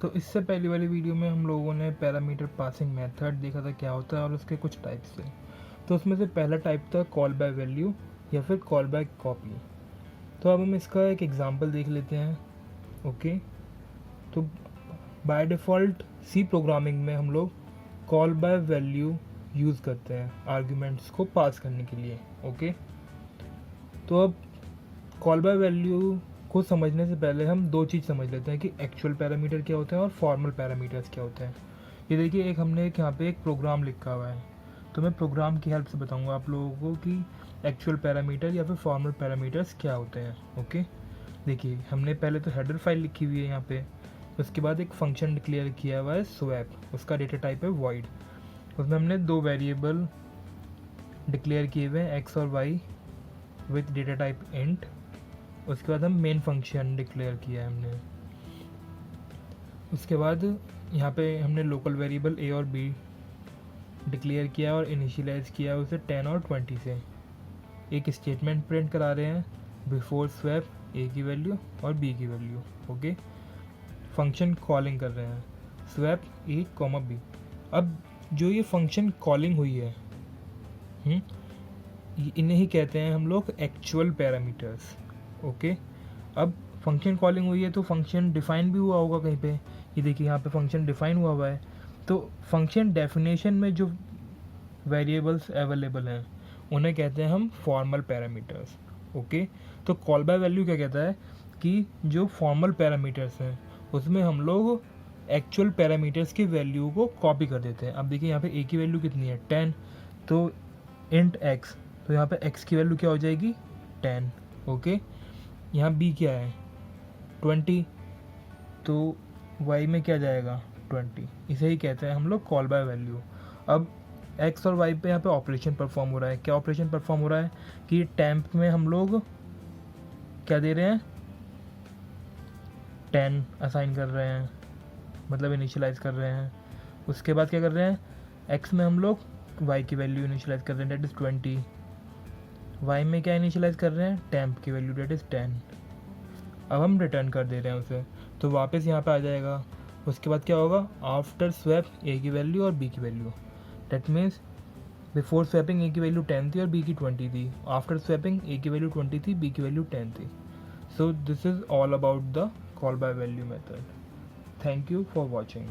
तो इससे पहली वाली वीडियो में हम लोगों ने पैरामीटर पासिंग मेथड देखा था क्या होता है और उसके कुछ टाइप्स थे। तो उसमें से पहला टाइप था कॉल बाय वैल्यू या फिर कॉल बाय कॉपी। तो अब हम इसका एक एग्जांपल देख लेते हैं। ओके, तो बाय डिफ़ॉल्ट सी प्रोग्रामिंग में हम लोग कॉल बाय वैल्यू यूज़ करते हैं आर्ग्यूमेंट्स को पास करने के लिए। ओके, तो अब कॉल बाय वैल्यू को समझने से पहले हम दो चीज़ समझ लेते हैं कि एक्चुअल पैरामीटर क्या होते हैं और फॉर्मल पैरामीटर्स क्या होते हैं। ये देखिए, हमने यहाँ पे एक प्रोग्राम लिखा हुआ है, तो मैं प्रोग्राम की हेल्प से बताऊंगा आप लोगों को कि एक्चुअल पैरामीटर या फिर फॉर्मल पैरामीटर्स क्या होते हैं। ओके, देखिए हमने पहले तो हेडर फाइल लिखी हुई है यहाँ पे, उसके बाद एक फंक्शन डिक्लेयर किया हुआ है स्वैप, उसका डेटा टाइप है वॉइड। उसमें हमने दो वेरिएबल डिक्लेयर किए हुए हैं एक्स और y with data type int. उसके बाद हम मेन फंक्शन डिक्लेयर किया है हमने। उसके बाद यहाँ पे हमने लोकल वेरिएबल ए और बी डिक्लेयर किया और इनिशियलाइज किया उसे 10 और 20 से। एक स्टेटमेंट प्रिंट करा रहे हैं बिफोर स्वैप ए की वैल्यू और बी की वैल्यू। ओके, फंक्शन कॉलिंग कर रहे हैं स्वैप ए कॉमा बी। अब जो ये फंक्शन कॉलिंग हुई है इन्हें ही कहते हैं हम लोग एक्चुअल पैरामीटर्स। ओके, अब फंक्शन कॉलिंग हुई है तो फंक्शन डिफाइन भी हुआ होगा कहीं पे। ये देखिए यहाँ पे फंक्शन डिफाइन हुआ है। तो फंक्शन डेफिनेशन में जो वेरिएबल्स अवेलेबल हैं उन्हें कहते हैं हम फॉर्मल पैरामीटर्स। ओके, तो कॉल बाय वैल्यू क्या कहता है कि जो फॉर्मल पैरामीटर्स हैं उसमें हम लोग एक्चुअल पैरामीटर्स की वैल्यू को कॉपी कर देते हैं। अब देखिए यहाँ पे ए की वैल्यू कितनी है 10, तो इंट एक्स, तो यहाँ पे एक्स की वैल्यू क्या हो जाएगी 10। ओके, यहाँ बी क्या है 20, तो वाई में क्या जाएगा 20। इसे ही कहते हैं हम लोग कॉल बाय वैल्यू। अब एक्स और वाई पे यहाँ पे ऑपरेशन परफॉर्म हो रहा है। क्या ऑपरेशन परफॉर्म हो रहा है कि टेम्प में हम लोग क्या दे रहे हैं 10 असाइन कर रहे हैं, मतलब इनिशियलाइज कर रहे हैं। उसके बाद क्या कर रहे हैं एक्स में हम लोग वाई की वैल्यू इनिशियलाइज कर रहे हैं डेट इज़ 20। वाई में क्या इनिशियलाइज कर रहे हैं टेम्प की वैल्यू डेट इज़ 10। अब हम रिटर्न कर दे रहे हैं उसे, तो वापस यहाँ पे आ जाएगा। उसके बाद क्या होगा आफ्टर स्वैप ए की वैल्यू और बी की value, that means before swapping A की वैल्यू 10 थी और बी की 20 थी, आफ्टर स्वैपिंग ए की वैल्यू 20 थी, बी की वैल्यू 10 थी। So this is all about the call by value method. Thank you for watching.